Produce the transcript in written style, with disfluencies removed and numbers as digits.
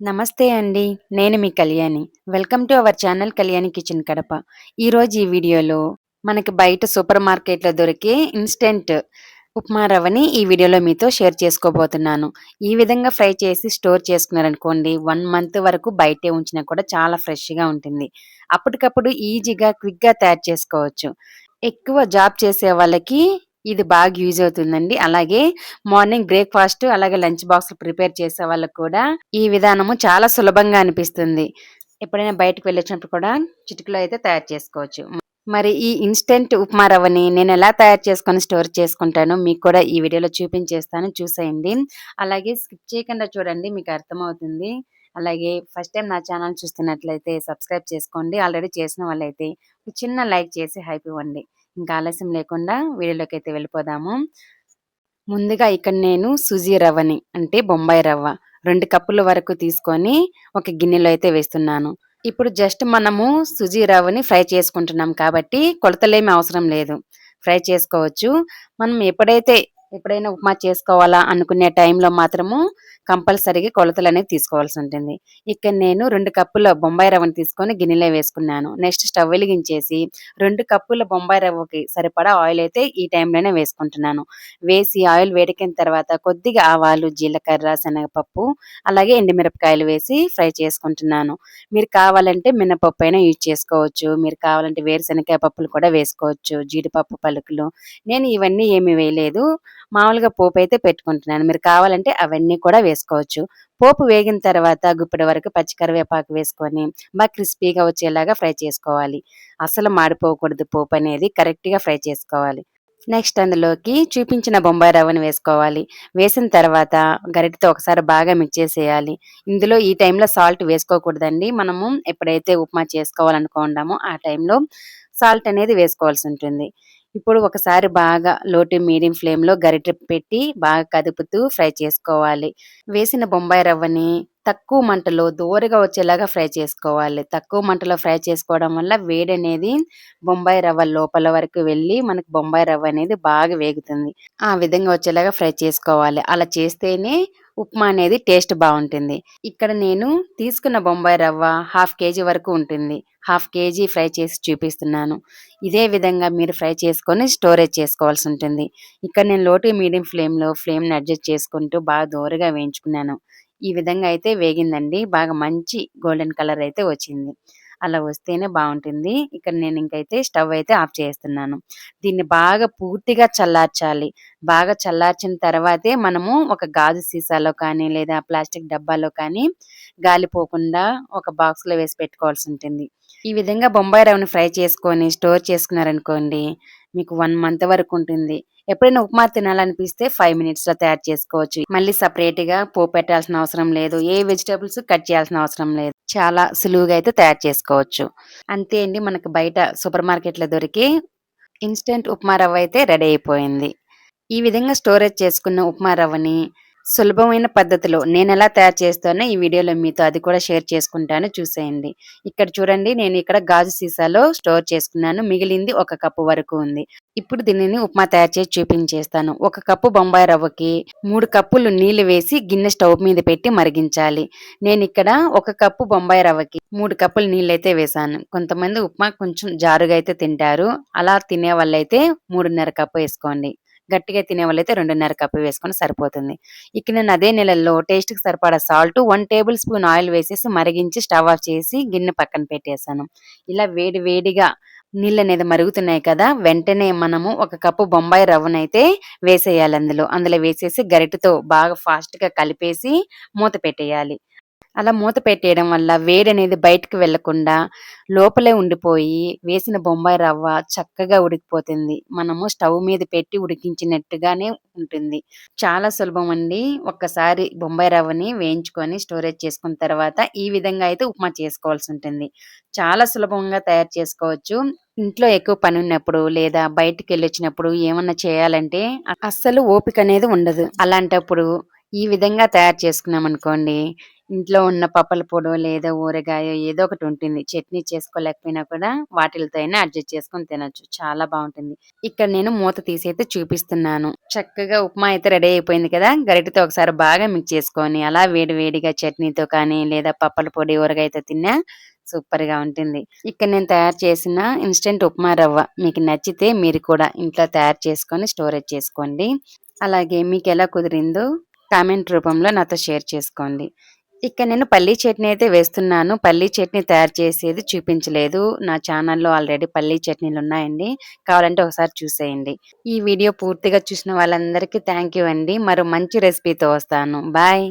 నమస్తే అండి. నేను మీ Kalyani. Welcome to our channel Kalyani kitchen Kadapa. ఈరోజు ఈ వీడియోలో మనకి బయట సూపర్ మార్కెట్‌లో దొరికే ఇన్‌స్టంట్ ఉప్మా రవ్వని ఈ వీడియోలో మీతో షేర్ చేసుకోబోతున్నాను. ఈ విధంగా ఫ్రై చేసి స్టోర్ చేసుకున్నారనుకోండి 1 మంత్ వరకు బయటే ఉంచినా కూడా చాలా ఫ్రెష్‌గా ఉంటుంది. అప్పటికప్పుడు ఈజీగా, క్విక్‌గా తయారు చేసుకోవచ్చు. ఎక్కువ జాబ్ చేసే వాళ్ళకి ఇది బాగా యూజ్ అవుతుందండి. అలాగే మార్నింగ్ బ్రేక్‌ఫాస్ట్ అలాగే లంచ్ బాక్స్ ప్రిపేర్ చేసే వాళ్ళకి కూడా ఈ విధానము చాలా సులభంగా అనిపిస్తుంది. ఎప్పుడైనా బయటకి వెళ్ళొచ్చినప్పుడు కూడా చిటికలో అయితే తయారు చేసుకోవచ్చు. మరి ఈ ఇన్‌స్టంట్ ఉప్మా రవ్వని నేనెలా తయారు చేసుకొని స్టోర్ చేసుకుంటానో మీకు కూడా ఈ వీడియోలో చూపించేస్తాను చూసేయండి. అలాగే స్కిప్ చేయకుండా చూడండి మీకు అర్థమవుతుంది. అలాగే ఫస్ట్ టైమ్ నా ఛానల్ చూస్తున్నట్లయితే సబ్స్క్రైబ్ చేసుకోండి. ఆల్రెడీ చేసిన వాళ్ళైతే ఒక చిన్న లైక్ చేసి హైప్ ఇవ్వండి. ఇంకా ఆలస్యం లేకుండా వీడియోలోకైతే వెళ్ళిపోదాము. ముందుగా ఇక్కడ నేను సుజీ రవ్వని అంటే బొంబాయి రవ్వ 2 కప్పుల వరకు తీసుకొని ఒక గిన్నెలో అయితే వేస్తున్నాను. ఇప్పుడు జస్ట్ మనము సుజీ రవ్వని ఫ్రై చేసుకుంటున్నాం కాబట్టి కొలతలేమి అవసరం లేదు. ఫ్రై చేసుకోవచ్చు. మనం ఎప్పుడైనా ఉప్మా చేసుకోవాలా అనుకునే టైంలో మాత్రము కంపల్సరీగా కొలతలనేవి తీసుకోవాల్సి ఉంటుంది. ఇక్కడ నేను 2 కప్పుల బొంబాయి రవ్వని తీసుకొని గిన్నెలో వేసుకున్నాను. నెక్స్ట్ స్టవ్ వెలిగించేసి 2 కప్పుల బొంబాయి రవ్వకి సరిపడా ఆయిల్ అయితే ఈ టైంలోనే వేసుకుంటున్నాను. వేసి ఆయిల్ వేడెక్కిన తర్వాత కొద్దిగా ఆవాలు, జీలకర్ర, శనగపప్పు అలాగే ఎండుమిరపకాయలు వేసి ఫ్రై చేసుకుంటున్నాను. మీరు కావాలంటే మినపప్పైనా యూజ్ చేసుకోవచ్చు. మీరు కావాలంటే వేరుశనగకాయ పప్పులు కూడా వేసుకోవచ్చు. జీడిపప్పు పలుకులు. నేను ఇవన్నీ ఏమి వేయలేదు. మామూలుగా పోపైతే పెట్టుకుంటున్నాను. మీరు కావాలంటే అవన్నీ కూడా వేసుకోవచ్చు. పోపు వేగిన తర్వాత గుప్పెడు వరకు పచ్చి కరివేపాకు వేసుకొని క్రిస్పీగా వచ్చేలాగా ఫ్రై చేసుకోవాలి. అస్సలు మాడిపోకూడదు పోపనేది. కరెక్ట్‌గా ఫ్రై చేసుకోవాలి. నెక్స్ట్ అందులోకి చూపించిన బొంబాయి రవ్వని వేసుకోవాలి. వేసిన తర్వాత గరిటెతో ఒకసారి బాగా మిక్స్ చేసేయాలి. ఇందులో ఈ టైంలో సాల్ట్ వేసుకోకూడదండి. మనము ఎప్పుడైతే ఉప్మా చేసుకోవాలనుకుంటామో ఆ టైంలో సాల్ట్ అనేది వేసుకోవాల్సుంటుంది. ఇప్పుడు ఒకసారి బాగా లో టు మీడియం ఫ్లేమ్‌లో గరిటె పెట్టి బాగా కదుపుతూ ఫ్రై చేసుకోవాలి. వేసిన బొంబాయి రవ్వని తక్కువ మంటలో దోరగా వచ్చేలాగా ఫ్రై చేసుకోవాలి. తక్కువ మంటలో ఫ్రై చేసుకోవడం వల్ల వేడనేది బొంబాయి రవ్వ లోపల వరకు వెళ్ళి మనకు బొంబాయి రవ్వ అనేది బాగా వేగుతుంది. ఆ విధంగా వచ్చేలాగా ఫ్రై చేసుకోవాలి. అలా చేస్తేనే ఉప్మా అనేది టేస్ట్ బావుంటుంది. ఇక్కడ నేను తీసుకున్న బొంబాయి రవ్వ హాఫ్ కేజీ వరకు ఉంటుంది. హాఫ్ కేజీ ఫ్రై చేసి చూపిస్తున్నాను. ఇదే విధంగా మీరు ఫ్రై చేసుకొని స్టోరేజ్ చేసుకోవాల్సుంటుంది. ఇక్కడ నేను లో టు మీడియం ఫ్లేమ్‌ని అడ్జస్ట్ చేసుకుంటూ బాగా దోరగా వేయించుకున్నాను. ఈ విధంగా అయితే వేగిందండి. బాగా మంచి గోల్డెన్ కలర్ అయితే వచ్చింది. అలా వస్తేనే బావుంటుంది. ఇక్కడ నేను ఇంకైతే స్టవ్ అయితే ఆఫ్ చేస్తున్నాను. దీన్ని బాగా పూర్తిగా చల్లార్చాలి. బాగా చల్లార్చిన తర్వాతే మనము ఒక గాజు సీసాలో కానీ, లేదా ప్లాస్టిక్ డబ్బాలో కానీ గాలిపోకుండా ఒక బాక్స్‌లో వేసి పెట్టుకోవాల్సుంటుంది. ఈ విధంగా బొంబాయి రవ్వని ఫ్రై చేసుకొని స్టోర్ చేసుకున్నారనుకోండి, మీకు 1 మంత్ వరకుంటుంది. ఎప్పుడైనా ఉప్మా తినాలనిపిస్తే 5 మినిట్స్‌లో తయారు చేసుకోవచ్చు. మళ్ళీ సెపరేట్‌గా పోపెట్టాల్సిన అవసరం లేదు. ఏ వెజిటబుల్స్ కట్ చేయాల్సిన అవసరం లేదు. చాలా సులువుగా అయితే తయారు చేసుకోవచ్చు. అంతే అండి మనకు బయట సూపర్ మార్కెట్‌లో దొరికే ఇన్‌స్టంట్ ఉప్మా రవ్వ అయితే రెడీ అయిపోయింది. ఈ విధంగా స్టోరేజ్ చేసుకున్న ఉప్మా రవ్వని సులభమైన పద్ధతిలో నేనెలా తయారు చేస్తానో ఈ వీడియోలో మీతో అది కూడా షేర్ చేసుకుంటాను చూసేయండి. ఇక్కడ చూడండి నేను ఇక్కడ గాజు సీసాలో స్టోర్ చేసుకున్నాను. మిగిలింది 1 కప్పు వరకు ఉంది. ఇప్పుడు దీనిని ఉప్మా తయారు చేసి చూపించేస్తాను. 1 కప్పు బొంబాయి రవ్వకి 3 కప్పులు నీళ్లు వేసి గిన్నె స్టవ్ మీద పెట్టి మరిగించాలి. నేనిక్కడ 1 కప్పు బొంబాయి రవ్వకి 3 కప్పులు నీళ్లయితే వేశాను. కొంతమంది ఉప్మా కొంచెం జారుగా అయితే తింటారు. అలా తినేవాళ్ళైతే 3:30 కప్పు ఏసుకోండి. గట్టిగా తినేవాళ్ళైతే 2:30 కప్పు వేసుకొని సరిపోతుంది. ఇక నేను అదే నీళ్ళల్లో టేస్ట్‌కి సరిపడా సాల్ట్, 1 టేబుల్ స్పూన్ ఆయిల్ వేసేసి మరిగించి స్టవ్ ఆఫ్ చేసి గిన్నె పక్కన పెట్టేసాను. ఇలా వేడి వేడిగా నీళ్ళనేది మరుగుతున్నాయి కదా! వెంటనే మనము 1 కప్పు బొంబాయి రవ్వనైతే వేసేయాలి అందులో. అందులో వేసేసి గరిటెతో బాగా ఫాస్ట్‌గా కలిపేసి మూత పెట్టేయాలి. అలా మూత పెట్టేయడం వల్ల వేడనేది బయటకి వెళ్ళకుండా లోపలే ఉండిపోయి వేసిన బొంబాయి రవ్వ చక్కగా ఉడికిపోతుంది. మనము స్టవ్ మీద పెట్టి ఉడికించినట్టుగానే ఉంటుంది. చాలా సులభం అండి. ఒక్కసారి బొంబాయి రవ్వని వేయించుకొని స్టోరేజ్ చేసుకున్న తర్వాత ఈ విధంగా అయితే ఉప్మా చేసుకోవాల్సుంటుంది. చాలా సులభంగా తయారు చేసుకోవచ్చు. ఇంట్లో ఎక్కువ పనున్నప్పుడు లేదా బయటికెళ్ళొచ్చినప్పుడు ఏమన్నా చేయాలంటే అస్సలు ఓపికనేది ఉండదు. అలాంటప్పుడు ఈ విధంగా తయారు చేసుకున్నామనుకోండి ఇంట్లో ఉన్న పప్పుల పొడో లేదా ఊరగాయో ఏదో ఒకటి ఉంటుంది. చట్నీ చేసుకోలేకపోయినా కూడా వాటిలతో అయినా అడ్జస్ట్ చేసుకొని తినొచ్చు. చాలా బావుంటుంది. ఇక్కడ నేను మూత తీసైతే చూపిస్తున్నాను. చక్కగా ఉప్మా అయితే రెడీ అయిపోయింది కదా! గరిటెతో ఒకసారి బాగా మిక్స్ చేసుకొని అలా వేడి వేడిగా చట్నీతో కానీ లేదా పప్పల పొడి ఊరగాయతో తిన్నా సూపర్‌గా ఉంటుంది. ఇక్కడ నేను తయారు చేసిన ఇన్‌స్టంట్ ఉప్మా రవ్వ మీకు నచ్చితే మీరు కూడా ఇంట్లో తయారు చేసుకొని స్టోరేజ్ చేసుకోండి. అలాగే మీకెలా కుదిరిందో కామెంట్ రూపంలో నాతో షేర్ చేసుకోండి. ఇక్కడ నేను పల్లీ చట్నీ అయితే వేస్తున్నాను. పల్లీ చట్నీ తయారు చేసేది చూపించలేదు. నా ఛానల్‌లో ఆల్రెడీ పల్లీ చట్నీలున్నాయండి. కావాలంటే ఒకసారి చూసేయండి. ఈ వీడియో పూర్తిగా చూసిన వాళ్ళందరికీ థాంక్ యూ అండి. మరో మంచి రెసిపీతో వస్తాను. బాయ్.